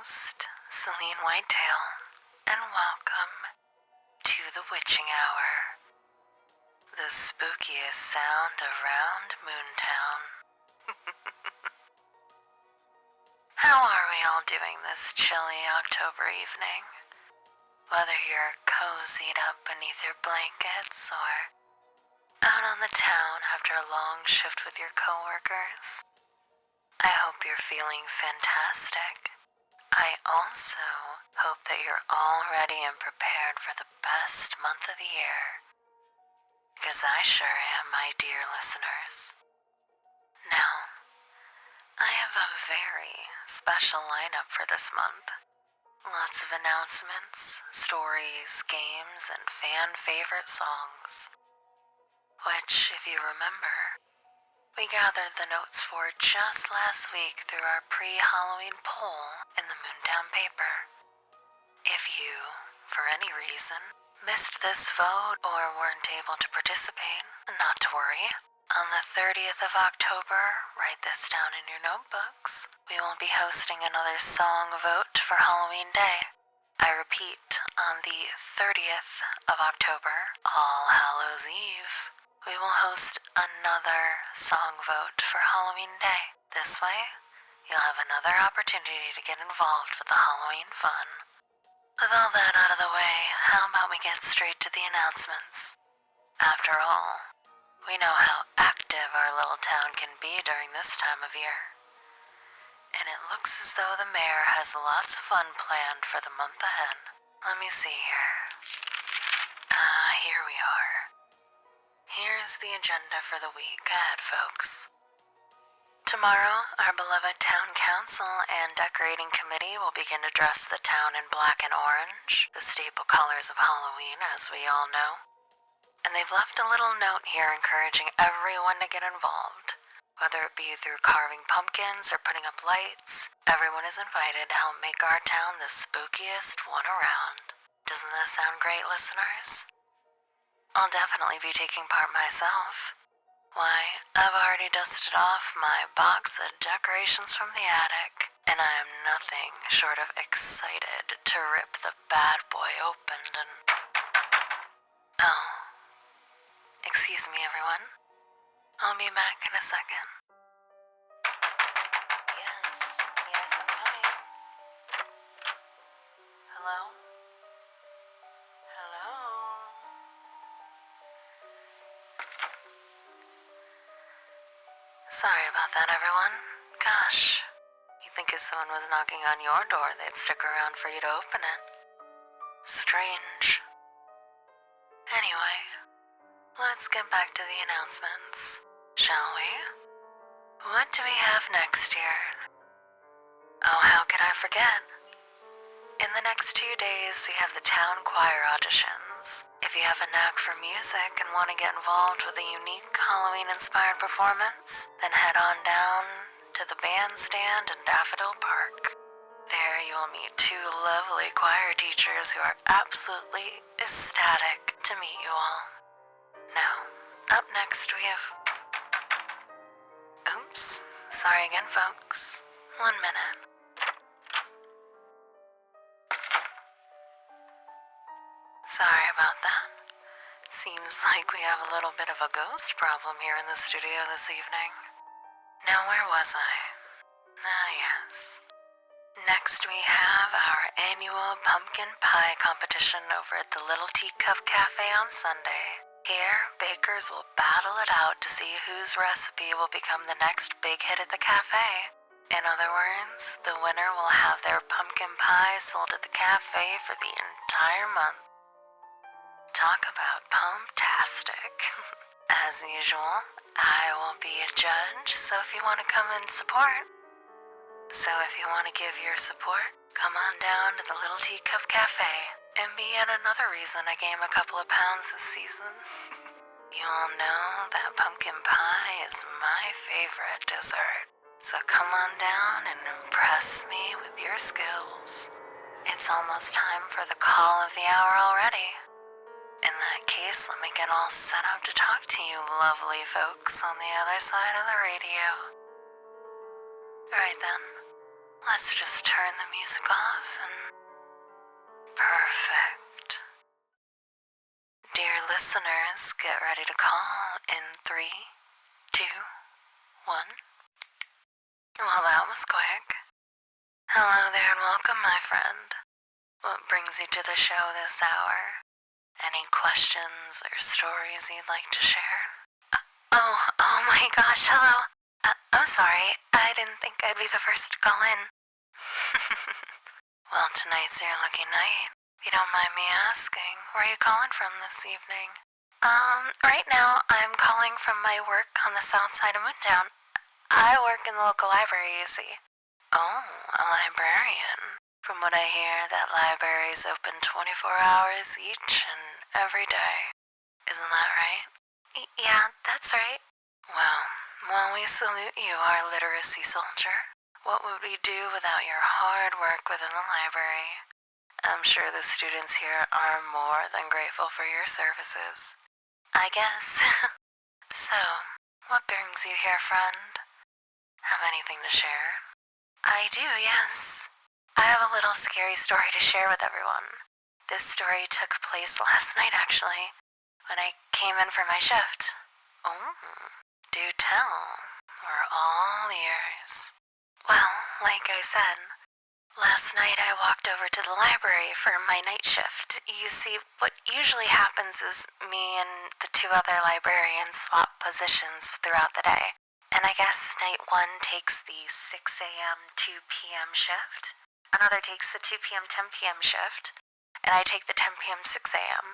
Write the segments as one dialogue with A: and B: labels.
A: host, Celine Whitetail, and welcome to the Witching Hour, the spookiest sound around Moontown. How are we all doing this chilly October evening? Whether you're cozied up beneath your blankets or out on the town after a long shift with your coworkers, I hope you're feeling fantastic. I also hope that you're all ready and prepared for the best month of the year. Because I sure am, my dear listeners. Now, I have a very special lineup for this month. Lots of announcements, stories, games, and fan favorite songs. Which, if you remember, we gathered the notes for just last week through our pre-Halloween poll in the Moontown paper. If you, for any reason, missed this vote or weren't able to participate, not to worry. On the 30th of October, write this down in your notebooks, we will be hosting another song vote for Halloween Day. I repeat, on the 30th of October, All Hallows Eve, we will host another song vote for Halloween Day. This way, you'll have another opportunity to get involved with the Halloween fun. With all that out of the way, how about we get straight to the announcements? After all, we know how active our little town can be during this time of year. And it looks as though the mayor has lots of fun planned for the month ahead. Let me see here. Here we are. Here's the agenda for the week ahead, folks. Tomorrow, our beloved town council and decorating committee will begin to dress the town in black and orange, the staple colors of Halloween, as we all know. And they've left a little note here encouraging everyone to get involved. Whether it be through carving pumpkins or putting up lights, everyone is invited to help make our town the spookiest one around. Doesn't that sound great, listeners? I'll definitely be taking part myself. Why, I've already dusted off my box of decorations from the attic, and I am nothing short of excited to rip the bad boy open and... Oh. Excuse me, everyone. I'll be back in a second. Yes, I'm coming. Hello? Sorry about that, everyone. Gosh, you'd think if someone was knocking on your door, they'd stick around for you to open it. Strange. Anyway, let's get back to the announcements, shall we? What do we have next year? Oh, how could I forget? In the next 2 days, we have the town choir auditions. If you have a knack for music and want to get involved with a unique Halloween-inspired performance, then head on down to the bandstand in Daffodil Park. There you will meet 2 lovely choir teachers who are absolutely ecstatic to meet you all. Now, up next we have... Oops, sorry again, folks. 1 minute. Sorry about that. Seems like we have a little bit of a ghost problem here in the studio this evening. Now, where was I? Yes. Next we have our annual pumpkin pie competition over at the Little Teacup Cafe on Sunday. Here, bakers will battle it out to see whose recipe will become the next big hit at the cafe. In other words, the winner will have their pumpkin pie sold at the cafe for the entire month. Talk about pumptastic. As usual, I will be a judge, so if you want to come and support. So if you want to give your support, come on down to the Little Teacup Cafe and be yet another reason I gained a couple of pounds this season. You all know that pumpkin pie is my favorite dessert, so come on down and impress me with your skills. It's almost time for the call of the hour already. In that case, let me get all set up to talk to you lovely folks on the other side of the radio. Alright then, Let's just turn the music off and... Perfect. Dear listeners, get ready to call in 3, 2, 1. Well, that was quick. Hello there and welcome, my friend. What brings you to the show this hour? Any questions or stories you'd like to share? Oh my gosh, hello. I'm sorry, I didn't think I'd be the first to call in. Well, tonight's your lucky night. If you don't mind me asking, where are you calling from this evening? Right now I'm calling from my work on the south side of Moontown. I work in the local library, you see. Oh, a librarian. From what I hear, that library's open 24 hours each and every day. Isn't that right? Yeah, that's right. Well, we salute you, our literacy soldier. What would we do without your hard work within the library? I'm sure the students here are more than grateful for your services. I guess. So, what brings you here, friend? Have anything to share? I do, yes. I have a little scary story to share with everyone. This story took place last night, actually, when I came in for my shift. Oh, do tell. We're all ears. Well, like I said, last night I walked over to the library for my night shift. You see, what usually happens is me and the 2 other librarians swap positions throughout the day. And I guess night 1 takes the 6 a.m. 2 p.m. shift. Another takes the 2 p.m. 10 p.m. shift. And I take the 10 p.m. 6 a.m.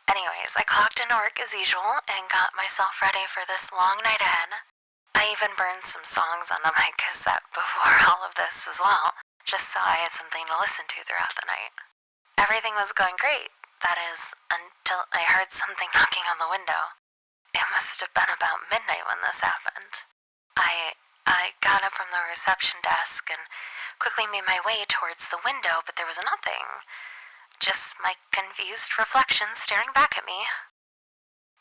A: Anyways, I clocked into work as usual and got myself ready for this long night ahead. I even burned some songs onto my cassette before all of this as well, just so I had something to listen to throughout the night. Everything was going great, that is, until I heard something knocking on the window. It must have been about midnight when this happened. I got up from the reception desk and quickly made my way towards the window, but there was nothing. Just my confused reflection staring back at me.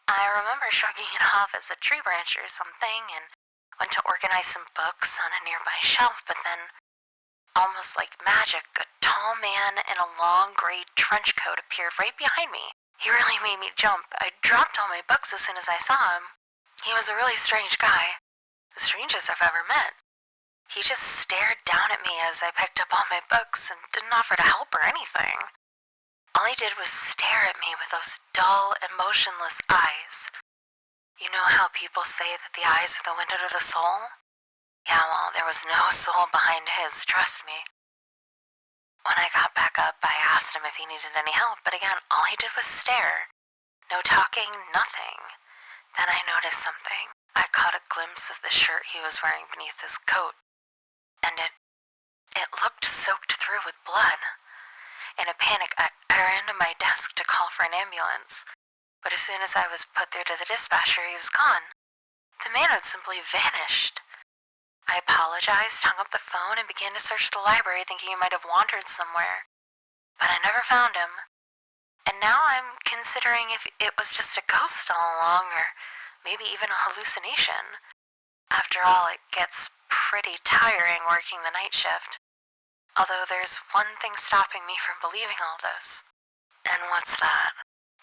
A: I remember shrugging it off as a tree branch or something and went to organize some books on a nearby shelf, but then, almost like magic, a tall man in a long gray trench coat appeared right behind me. He really made me jump. I dropped all my books as soon as I saw him. He was a really strange guy, the strangest I've ever met. He just stared down at me as I picked up all my books and didn't offer to help or anything. All he did was stare at me with those dull, emotionless eyes. You know how people say that the eyes are the window to the soul? Yeah, well, there was no soul behind his, trust me. When I got back up, I asked him if he needed any help, but again, all he did was stare. No talking, nothing. Then I noticed something. I caught a glimpse of the shirt he was wearing beneath his coat, and it looked soaked through with blood. In a panic, I ran to my desk to call for an ambulance, but as soon as I was put through to the dispatcher, he was gone. The man had simply vanished. I apologized, hung up the phone, and began to search the library thinking he might have wandered somewhere, but I never found him. And now I'm considering if it was just a ghost all along, or maybe even a hallucination. After all, it gets pretty tiring working the night shift. Although there's one thing stopping me from believing all this. And what's that?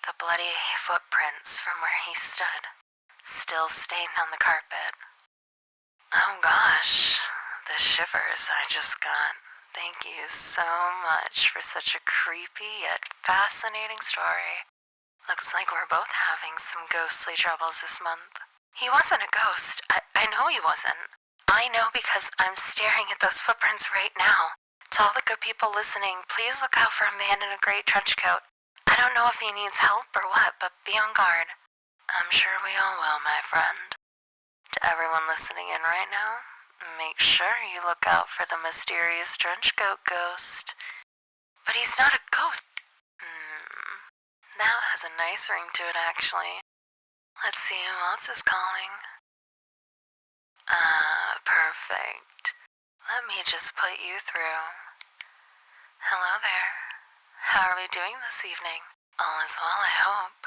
A: The bloody footprints from where he stood, still stained on the carpet. Oh gosh, the shivers I just got. Thank you so much for such a creepy yet fascinating story. Looks like we're both having some ghostly troubles this month. He wasn't a ghost. I know he wasn't. I know because I'm staring at those footprints right now. To all the good people listening, please look out for a man in a gray trench coat. I don't know if he needs help or what, but be on guard. I'm sure we all will, my friend. To everyone listening in right now, make sure you look out for the mysterious trench coat ghost. But he's not a ghost. That has a nice ring to it, actually. Let's see who else is calling. Perfect. Let me just put you through. Hello there. How are we doing this evening? All is well, I hope.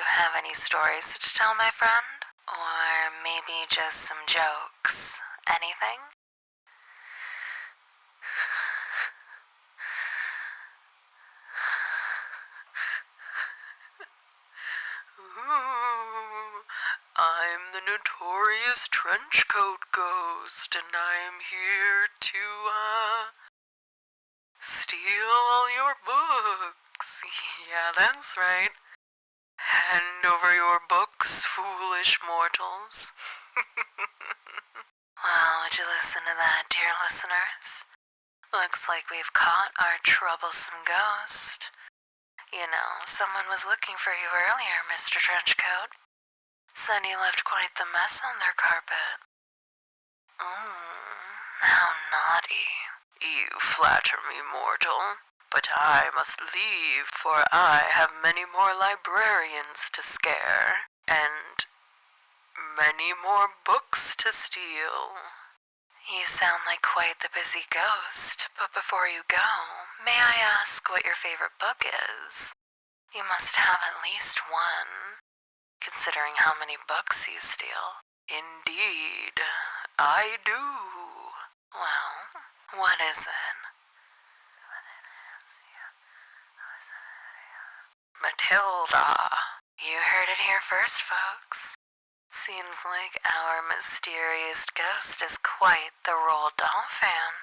A: you have any stories to tell, my friend? Or maybe just some jokes? Anything? Ooh, I'm the notorious trenchcoat ghost, and I'm here to, steal all your books. Yeah, that's right. Hand over your books, foolish mortals. Well, would you listen to that, dear listeners? Looks like we've caught our troublesome ghost. You know, someone was looking for you earlier, Mr. Trenchcoat. Said he left quite the mess on their carpet. How naughty. You flatter me, mortal. But I must leave, for I have many more librarians to scare, and many more books to steal. You sound like quite the busy ghost, but before you go, may I ask what your favorite book is? You must have at least one, considering how many books you steal. Indeed, I do. Well, what is it? Matilda. You heard it here first, folks. Seems like our mysterious ghost is quite the Roald Dahl fan.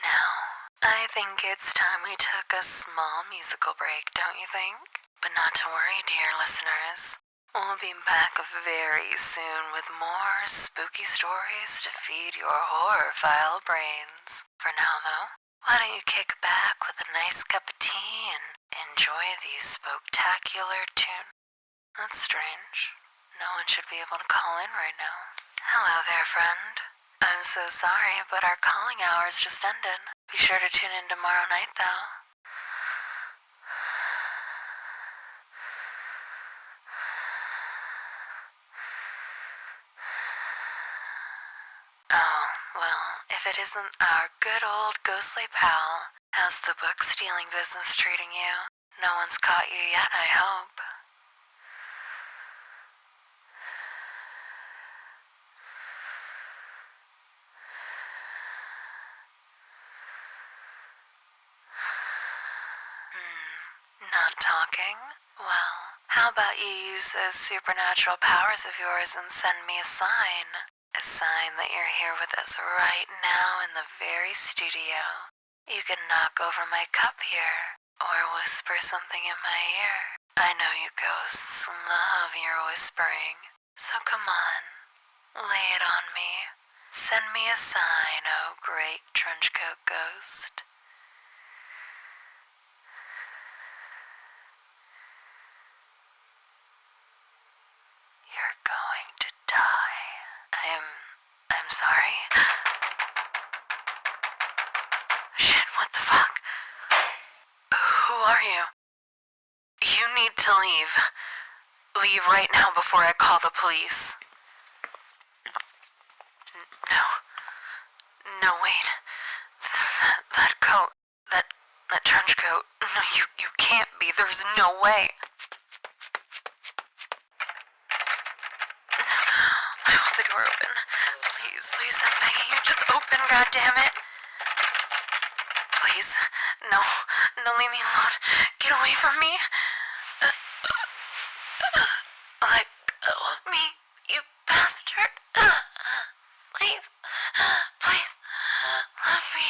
A: Now, I think it's time we took a small musical break, don't you think? But not to worry, dear listeners. We'll be back very soon with more spooky stories to feed your horrorphile brains. For now, though, why don't you kick back with a nice cup of tea and enjoy the spectacular tune? That's strange. No one should be able to call in right now. Hello there, friend. I'm so sorry, but our calling hours just ended. Be sure to tune in tomorrow night, though. Oh, well, if it isn't our good old ghostly pal, how's the book stealing business treating you? No one's caught you yet, I hope. Not talking? Well, how about you use those supernatural powers of yours and send me a sign? A sign that you're here with us right now in the very studio. You can knock over my cup here, or whisper something in my ear. I know you ghosts love your whispering, so come on, lay it on me. Send me a sign, oh great trenchcoat ghost. You're going to die. I'm sorry. Shit, what the fuck? Who are you? You need to leave. Leave right now before I call the police. No. No, wait. That coat. That trench coat. No, you can't be. There's no way. I want the door open. Please, I'm begging you. Just open, goddammit. Please. No, leave me alone. Get away from me. Let go of me, you bastard. Please, let me